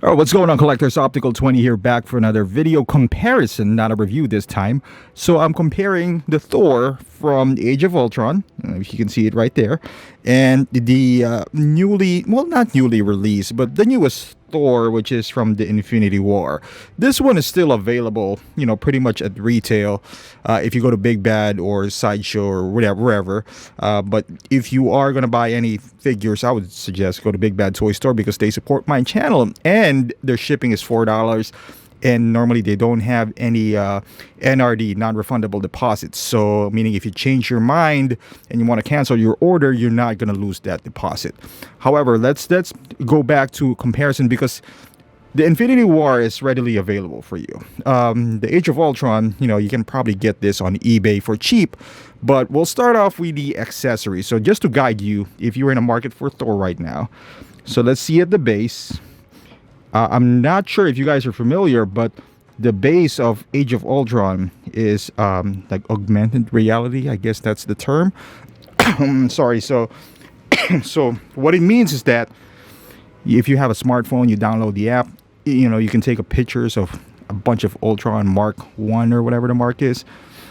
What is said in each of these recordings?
Oh, what's going on, collectors? Optical 20 here, back for another video comparison, not a review this time. So I'm comparing the Thor from Age of Ultron, if you can see it right there, and the not newly released, but the newest Thor, which is from the Infinity War. This one is still available, pretty much at retail, if you go to Big Bad or Sideshow or wherever. But if you are going to buy any figures, I would suggest go to Big Bad Toy Store because they support my channel and their shipping is $4. And normally they don't have any NRD, non-refundable deposits. So meaning if you change your mind and you want to cancel your order, you're not going to lose that deposit. However, let's go back to comparison because the Infinity War is readily available for you. The Age of Ultron, you can probably get this on eBay for cheap. But we'll start off with the accessories. So just to guide you, if you're in a market for Thor right now. So let's see at the base. I'm not sure if you guys are familiar, but the base of Age of Ultron is like augmented reality. I guess that's the term. Sorry. So what it means is that if you have a smartphone, you download the app, you can take pictures of a bunch of Ultron Mark 1 or whatever the mark is,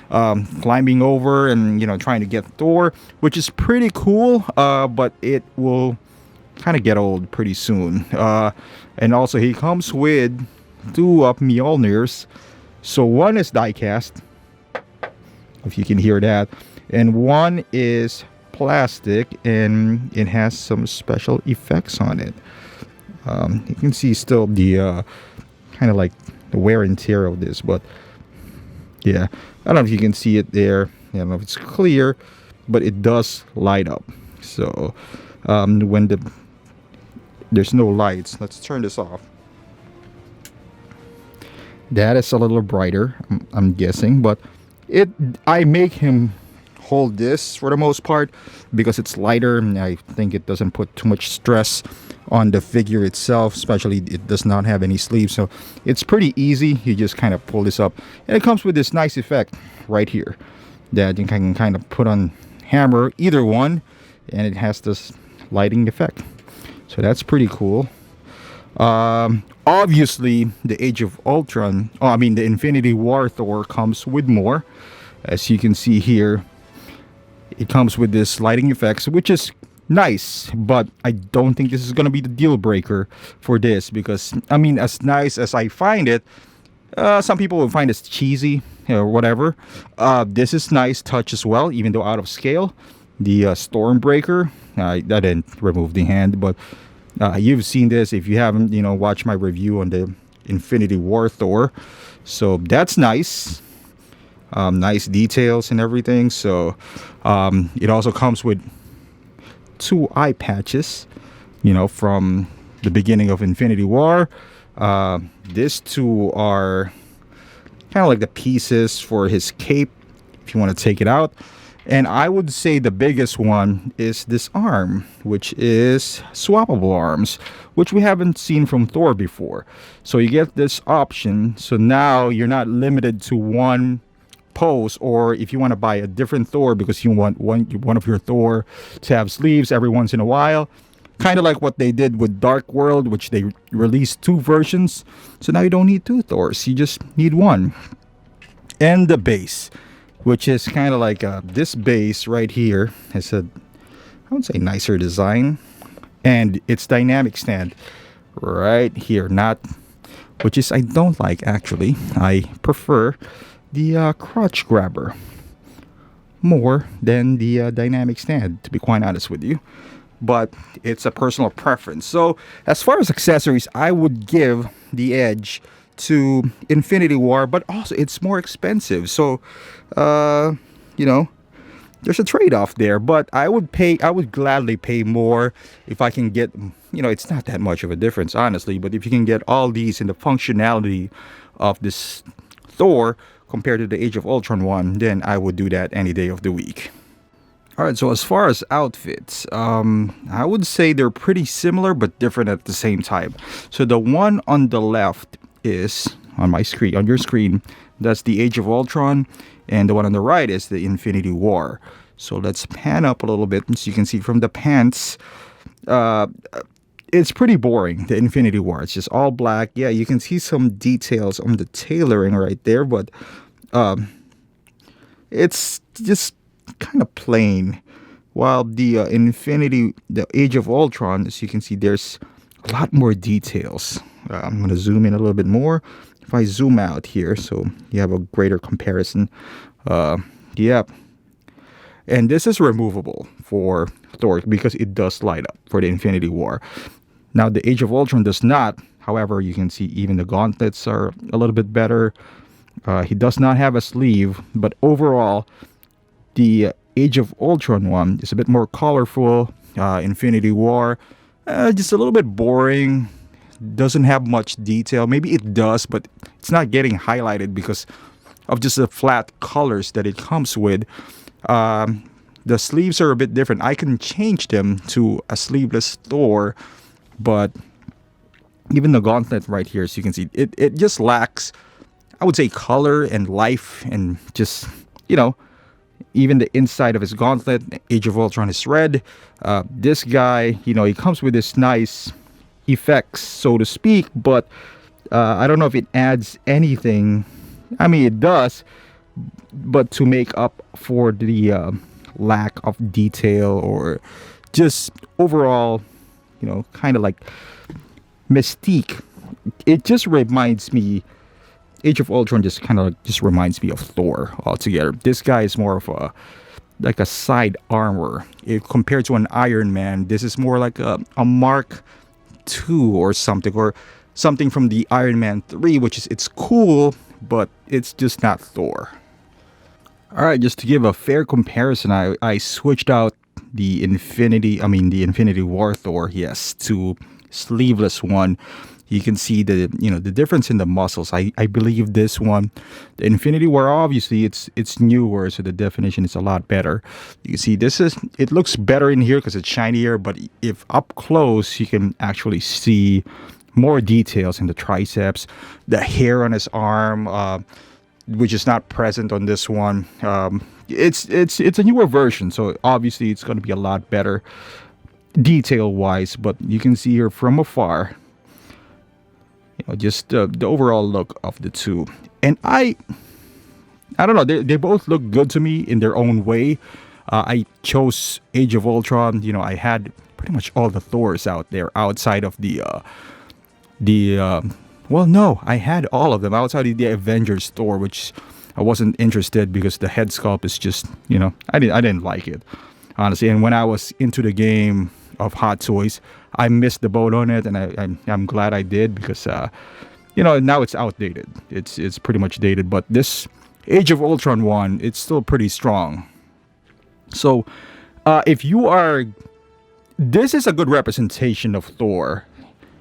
climbing over and, trying to get Thor, which is pretty cool, but it will kind of get old pretty soon. And also he comes with two of Mjolnirs. So one is die-cast, if you can hear that, and one is plastic, and it has some special effects on it. You can see still the kind of like the wear and tear of this, but yeah, I don't know if you can see it there. I don't know if it's clear, but it does light up. So when there's no lights, let's turn this off. That is a little brighter, I'm guessing, but I make him hold this for the most part because it's lighter, and I think it doesn't put too much stress on the figure itself, especially it does not have any sleeves, so it's pretty easy. You just kind of pull this up, and it comes with this nice effect right here that you can kind of put on hammer, either one, and it has this lighting effect. So that's pretty cool. Obviously, the Age of Ultron, the Infinity War Thor comes with more. As you can see here, it comes with this lighting effects, which is nice, but I don't think this is going to be the deal breaker for this because, as nice as I find it, some people will find it cheesy or whatever. This is nice touch as well, even though out of scale. The Stormbreaker, I didn't remove the hand, but you've seen this if you haven't, watched my review on the Infinity War Thor. So that's nice. Nice details and everything. So it also comes with two eye patches, from the beginning of Infinity War. These two are kind of like the pieces for his cape if you want to take it out. And I would say the biggest one is this arm, which is swappable arms, which we haven't seen from Thor before. So you get this option. So now you're not limited to one pose, or if you want to buy a different Thor because you want one of your Thor to have sleeves every once in a while. Kind of like what they did with Dark World, which they released two versions. So now you don't need two Thors. You just need one. And the base, which is kind of like this base right here has I would say nicer design, and it's dynamic stand right here, which is I don't like actually. I prefer the crotch grabber more than the dynamic stand, to be quite honest with you, but it's a personal preference. So as far as accessories, I would give the edge to Infinity War, but also it's more expensive, so there's a trade-off there. But I would gladly pay more if I can get, it's not that much of a difference honestly, but if you can get all these in the functionality of this Thor compared to the Age of Ultron one, then I would do that any day of the week. Alright, so as far as outfits, I would say they're pretty similar but different at the same time. So the one on the left is on your screen, that's the Age of Ultron, and the one on the right is the Infinity War. So let's pan up a little bit so you can see from the pants. it's pretty boring, the Infinity War. It's just all black. Yeah, you can see some details on the tailoring right there, but it's just kind of plain. While the the Age of Ultron, as you can see, there's a lot more details. I'm going to zoom in a little bit more. If I zoom out here, so you have a greater comparison. Yeah. And this is removable for Thor because it does light up for the Infinity War. Now, the Age of Ultron does not. However, you can see even the gauntlets are a little bit better. He does not have a sleeve, but overall, the Age of Ultron one is a bit more colorful. Infinity War, just a little bit boring. Doesn't have much detail. Maybe it does, but it's not getting highlighted because of just the flat colors that it comes with. The sleeves are a bit different. I can change them to a sleeveless Thor, but even the gauntlet right here, as you can see, it just lacks, I would say, color and life, and just, even the inside of his gauntlet, Age of Ultron, is red. This guy, he comes with this nice effects, so to speak, but I don't know if it adds anything. I mean, it does, but to make up for the lack of detail, or just overall, kind of like mystique, it just reminds me, Age of Ultron just kind of just reminds me of Thor altogether. This guy is more of a side armor. If compared to an Iron Man, this is more like a Mark II or something from the Iron Man 3, which is, it's cool, but it's just not Thor. All right, just to give a fair comparison, I switched out the Infinity War Thor, yes, to sleeveless one. You can see the difference in the muscles. I believe this one, the Infinity War, obviously it's newer, so the definition is a lot better. You can see it looks better in here because it's shinier, but if up close, you can actually see more details in the triceps, the hair on his arm, which is not present on this one. It's a newer version, so obviously it's going to be a lot better detail wise. But you can see here from afar, just the overall look of the two. And I don't know, they both look good to me in their own way. I chose Age of Ultron. I had pretty much all the Thors out there outside of well, no, I had all of them outside of the Avengers Thor, which I wasn't interested because the head sculpt is just, I didn't like it, honestly. And when I was into the game of Hot Toys, I missed the boat on it, and I'm glad I did, because now it's outdated. It's pretty much dated. But this Age of Ultron one, it's still pretty strong. So this is a good representation of Thor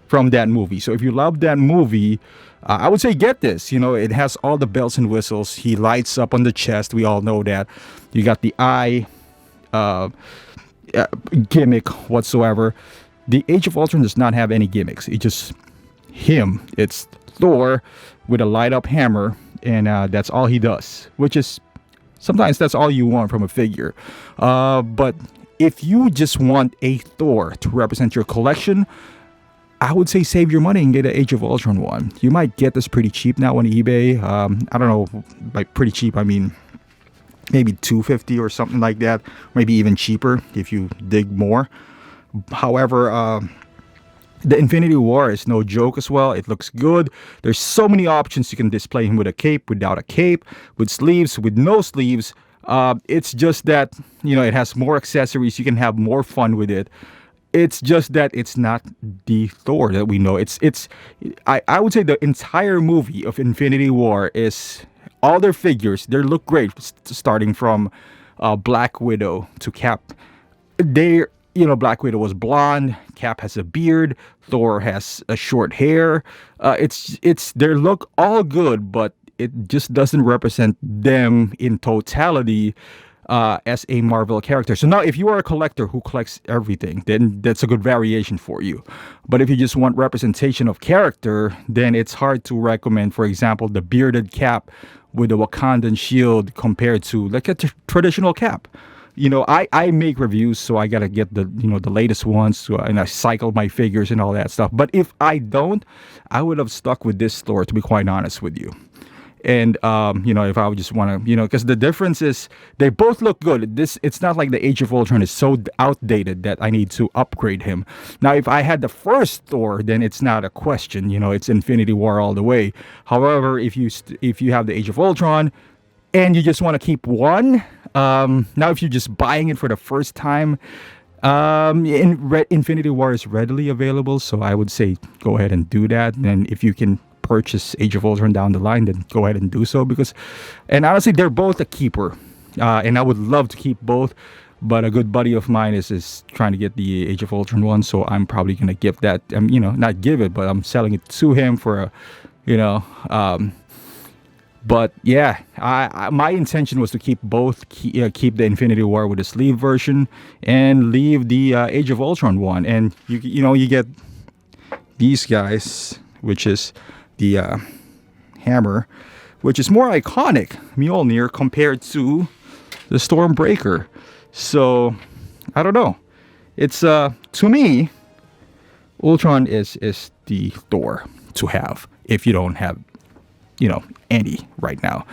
from that movie. So if you love that movie, I would say get this. It has all the bells and whistles. He lights up on the chest. We all know that. You got the eye gimmick whatsoever. The Age of Ultron does not have any gimmicks. It's just him. It's Thor with a light up hammer, and that's all he does, which is sometimes that's all you want from a figure. But if you just want a Thor to represent your collection, I would say save your money and get an Age of Ultron one. You might get this pretty cheap now on eBay. I don't know, by pretty cheap I mean maybe $250 or something like that, maybe even cheaper if you dig more. However, the Infinity War is no joke as well. It looks good. There's so many options. You can display him with a cape, without a cape, with sleeves, with no sleeves. It's just that, it has more accessories. You can have more fun with it. It's just that it's not the Thor that we know. I would say the entire movie of Infinity War is all their figures. They look great, starting from Black Widow to Cap. Black Widow was blonde. Cap has a beard. Thor has a short hair. They look all good, but it just doesn't represent them in totality as a Marvel character. So now, if you are a collector who collects everything, then that's a good variation for you. But if you just want representation of character, then it's hard to recommend, for example, the bearded Cap with a Wakandan shield compared to like a traditional Cap. I make reviews, so I gotta get the latest ones, and I cycle my figures and all that stuff. But if I don't, I would have stuck with this store, to be quite honest with you. And if I would just want to, because the difference is they both look good. It's not like the Age of Ultron is so outdated that I need to upgrade him. Now, if I had the first Thor, then it's not a question. It's Infinity War all the way. However, if you have the Age of Ultron and you just want to keep one, now if you're just buying it for the first time, Infinity War is readily available, so I would say go ahead and do that. And if you can purchase Age of Ultron down the line, then go ahead and do so, and honestly, they're both a keeper, and I would love to keep both, but a good buddy of mine is trying to get the Age of Ultron one, so I'm probably gonna give that, not give it, but I'm selling it to him for but yeah, my intention was to keep both, keep the Infinity War with the sleeve version and leave the Age of Ultron one. And you get these guys, which is the hammer, which is more iconic, Mjolnir, compared to the Stormbreaker. So I don't know. It's to me, Ultron is the Thor to have if you don't have any right now.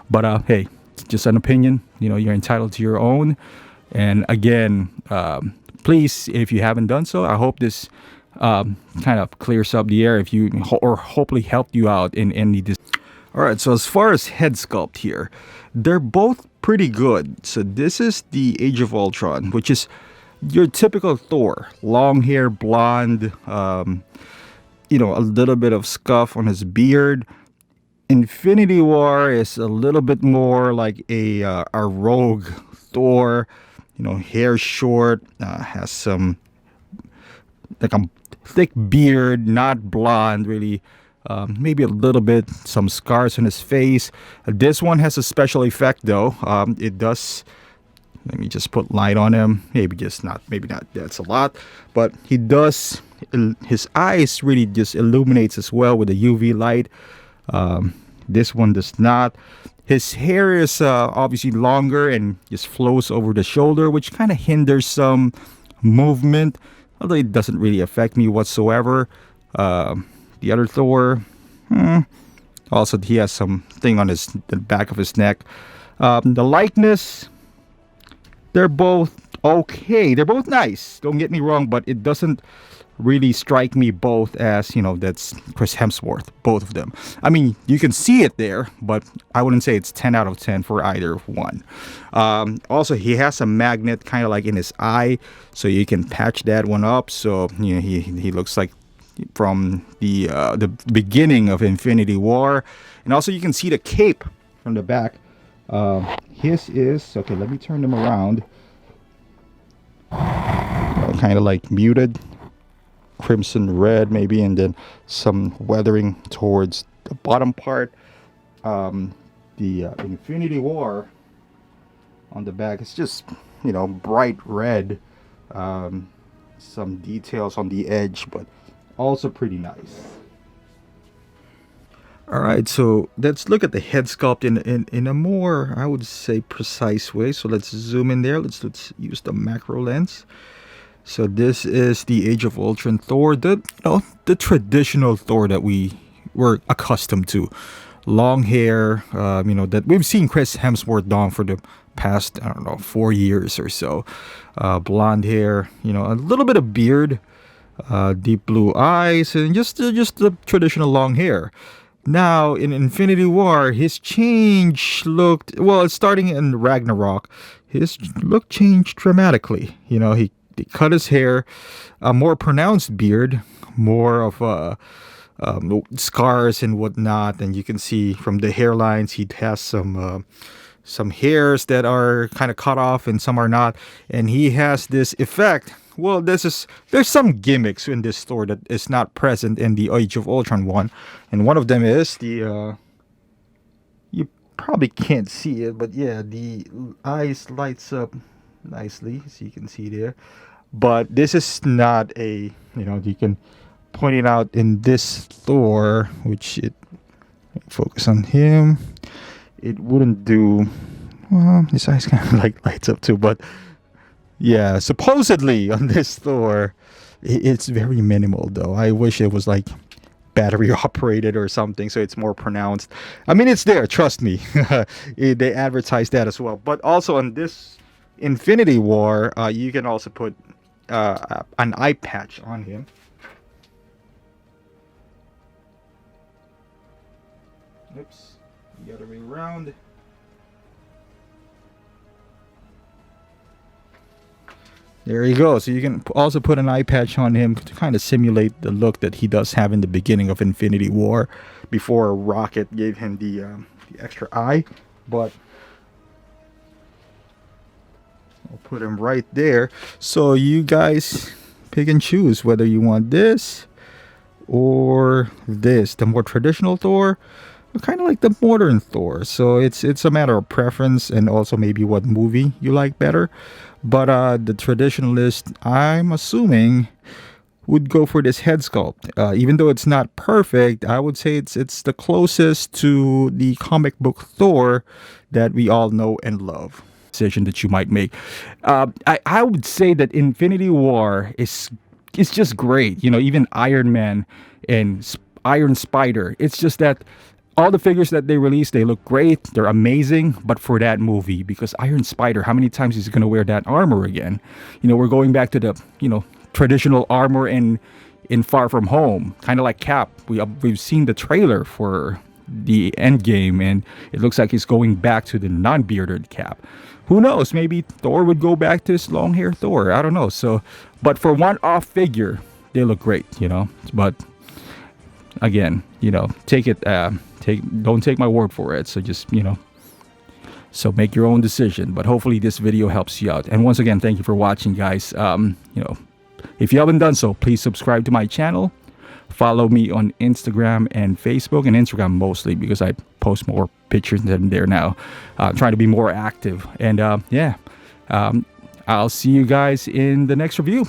But hey, it's just an opinion. You're entitled to your own. And again, please, if you haven't done so, I hope this kind of clears up the air, or hopefully helped you out in any this. All right, so as far as head sculpt here, they're both pretty good. So this is the Age of Ultron, which is your typical Thor, long hair, blonde, a little bit of scuff on his beard. Infinity War is a little bit more like a rogue Thor, hair short, has some like a thick beard, not blonde really, maybe a little bit, some scars on his face. This one has a special effect though. It does. Let me just put light on him. Maybe not. That's a lot, but he does. His eyes really just illuminates as well with the UV light. This one does not. His hair is obviously longer and just flows over the shoulder, which kind of hinders some movement, although it doesn't really affect me whatsoever. The other Thor, also he has some thing on the back of his neck. The likeness, they're both okay. They're both nice. Don't get me wrong, but it doesn't really strike me both as, that's Chris Hemsworth, both of them. I mean, you can see it there, but I wouldn't say it's 10 out of 10 for either one. Also, he has a magnet kind of like in his eye, so you can patch that one up. So, he looks like from the beginning of Infinity War. And also, you can see the cape from the back. His is, okay, let me turn them around. Kind of like muted crimson red maybe, and then some weathering towards the bottom part. The Infinity War on the back is just bright red, some details on the edge, but also pretty nice. All right, so let's look at the head sculpt in a more, I would say, precise way. So let's zoom in there. Let's use the macro lens. So this is the Age of Ultron Thor, the traditional Thor that we were accustomed to. Long hair, that we've seen Chris Hemsworth don for the past, 4 years or so. Blonde hair, a little bit of beard, deep blue eyes, and just the traditional long hair. Now, in Infinity War, his change looked, well, starting in Ragnarok, his look changed dramatically. He cut his hair, a more pronounced beard, more of scars and whatnot, and you can see from the hairlines he has some hairs that are kind of cut off and some are not, and he has this effect. Well, there's some gimmicks in this store that is not present in the Age of Ultron one, and one of them is the you probably can't see it, but yeah, the eyes lights up nicely, as you can see there. But this is not a, you can point it out in this Thor, which focus on him. It wouldn't do, Well, his eyes kind of like lights up too, but yeah, supposedly on this Thor, it's very minimal though. I wish it was like battery operated or something so it's more pronounced. I mean, it's there, trust me. They advertise that as well. But also on this Infinity War, you can also put an eye patch on him. Oops, the other way around. There you go. So you can also put an eye patch on him to kind of simulate the look that he does have in the beginning of Infinity War, before Rocket gave him the extra eye. But I'll put him right there. So you guys pick and choose whether you want this or this, the more traditional Thor, or kind of like the modern Thor. So it's a matter of preference and also maybe what movie you like better. But the traditionalist, I'm assuming, would go for this head sculpt. Even though it's not perfect, I would say it's the closest to the comic book Thor that we all know and love. Decision that you might make. I would say that Infinity War is just great. You know, even Iron Man and Iron Spider. It's just that all the figures that they release, they look great, they're amazing, but for that movie, because Iron Spider, how many times is he going to wear that armor again? You know, we're going back to the, you know, traditional armor in Far From Home, kind of like Cap. We've seen the trailer for the Endgame, and it looks like he's going back to the non-bearded Cap. Who knows? Maybe Thor would go back to his long hair Thor. I don't know. So, but for one-off figure, they look great, you know. But again, you know, don't take my word for it. So just, you know, so make your own decision. But hopefully this video helps you out. And once again, thank you for watching, guys. You know, if you haven't done so, please subscribe to my channel. Follow me on Instagram and Facebook, and Instagram mostly because I post more pictures than there now. Trying to be more active. And yeah, I'll see you guys in the next review.